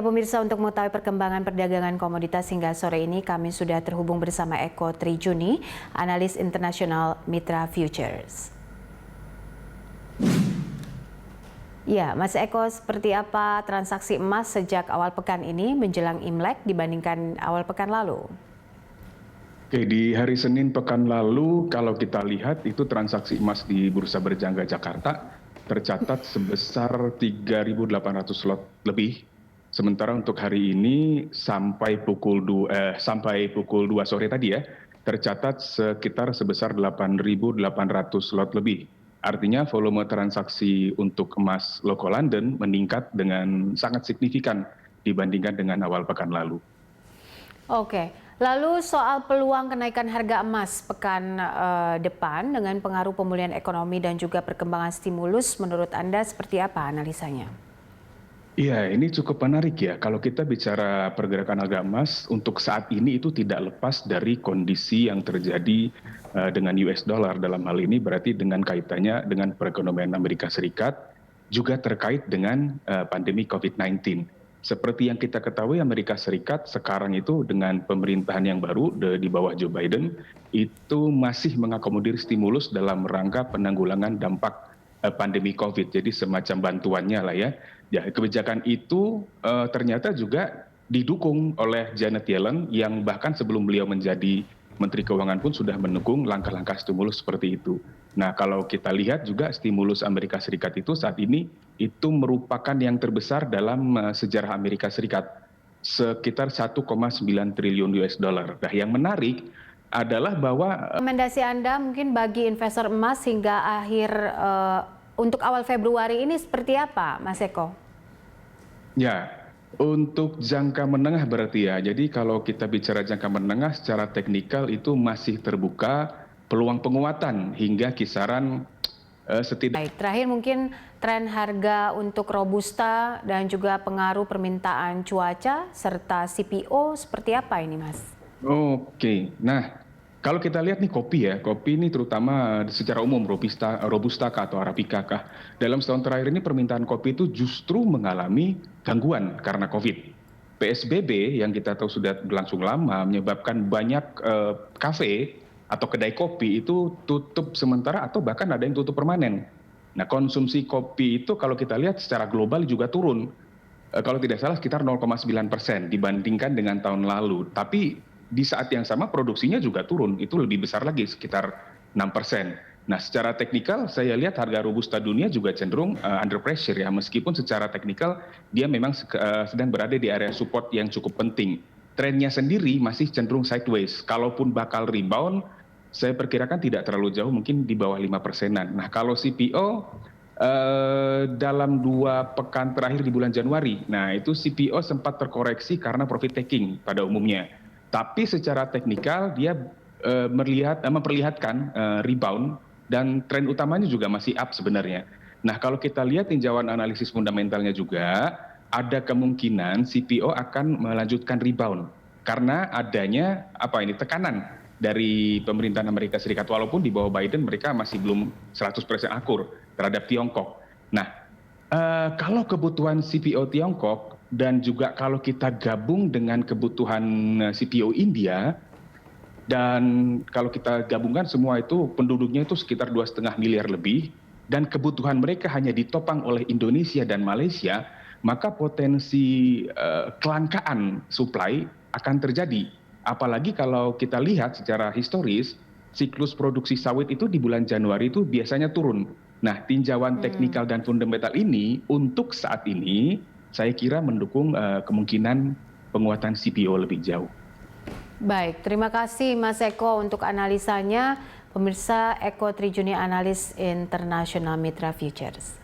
Pemirsa, untuk mengetahui perkembangan perdagangan komoditas hingga sore ini, kami sudah terhubung bersama Eko Trijuni, analis internasional Mitra Futures. Ya, Mas Eko, seperti apa transaksi emas sejak awal pekan ini menjelang Imlek dibandingkan awal pekan lalu? Oke, di hari Senin pekan lalu, kalau kita lihat itu transaksi emas di Bursa Berjangga Jakarta tercatat sebesar 3.800 lot lebih. Sementara untuk hari ini sampai pukul 2 sore tadi ya, tercatat sekitar sebesar 8.800 lot lebih. Artinya volume transaksi untuk emas Loko London meningkat dengan sangat signifikan dibandingkan dengan awal pekan lalu. Oke, lalu soal peluang kenaikan harga emas pekan depan dengan pengaruh pemulihan ekonomi dan juga perkembangan stimulus, menurut Anda seperti apa analisanya? Iya, ini cukup menarik ya. Kalau kita bicara pergerakan harga emas, untuk saat ini itu tidak lepas dari kondisi yang terjadi dengan US dollar. Dalam hal ini berarti dengan kaitannya dengan perekonomian Amerika Serikat, juga terkait dengan pandemi COVID-19. Seperti yang kita ketahui, Amerika Serikat sekarang itu dengan pemerintahan yang baru di bawah Joe Biden, itu masih mengakomodir stimulus dalam rangka penanggulangan dampak pandemi COVID. Jadi semacam bantuannya lah ya. Ya, kebijakan itu ternyata juga didukung oleh Janet Yellen yang bahkan sebelum beliau menjadi Menteri Keuangan pun sudah mendukung langkah-langkah stimulus seperti itu. Nah, kalau kita lihat juga stimulus Amerika Serikat itu saat ini itu merupakan yang terbesar dalam sejarah Amerika Serikat, sekitar 1,9 triliun US dollar. Nah, yang menarik adalah bahwa Rekomendasi Anda mungkin bagi investor emas hingga akhir untuk awal Februari ini seperti apa, Mas Eko? ya, untuk jangka menengah berarti ya. Jadi kalau kita bicara jangka menengah secara teknikal itu masih terbuka peluang penguatan hingga kisaran Baik, terakhir mungkin tren harga untuk Robusta dan juga pengaruh permintaan cuaca serta CPO seperti apa ini, Mas? Oke, nah kalau kita lihat nih kopi ya, kopi ini terutama secara umum Robusta kah atau Arabica kah, dalam setahun terakhir ini permintaan kopi itu justru mengalami gangguan karena COVID. PSBB yang kita tahu sudah berlangsung lama menyebabkan banyak kafe atau kedai kopi itu tutup sementara atau bahkan ada yang tutup permanen. Nah, konsumsi kopi itu kalau kita lihat secara global juga turun. Kalau tidak salah sekitar 0,9% dibandingkan dengan tahun lalu. Tapi di saat yang sama produksinya juga turun, itu lebih besar lagi sekitar 6%. Nah, secara teknikal saya lihat harga Robusta dunia juga cenderung under pressure ya, meskipun secara teknikal dia memang sedang berada di area support yang cukup penting. Trennya sendiri masih cenderung sideways, kalaupun bakal rebound, saya perkirakan tidak terlalu jauh, mungkin di bawah 5%-an. Nah, kalau CPO dalam 2 pekan terakhir di bulan Januari, nah itu CPO sempat terkoreksi karena profit taking pada umumnya. Tapi secara teknikal dia memperlihatkan rebound dan tren utamanya juga masih up sebenarnya. Nah, kalau kita lihat tinjauan analisis fundamentalnya juga ada kemungkinan CPO akan melanjutkan rebound karena adanya tekanan dari pemerintahan Amerika Serikat, walaupun di bawah Biden mereka masih belum 100% akur terhadap Tiongkok. Nah, kalau kebutuhan CPO Tiongkok dan juga kalau kita gabung dengan kebutuhan CPO India, dan kalau kita gabungkan semua itu penduduknya itu sekitar 2,5 miliar lebih, dan kebutuhan mereka hanya ditopang oleh Indonesia dan Malaysia, maka potensi kelangkaan supply akan terjadi. Apalagi kalau kita lihat secara historis, siklus produksi sawit itu di bulan Januari itu biasanya turun. Nah, tinjauan teknikal dan fundamental ini untuk saat ini saya kira mendukung kemungkinan penguatan CPO lebih jauh. Baik, terima kasih Mas Eko untuk analisanya. Pemirsa, Eko Trijuni, analis internasional Mitra Futures.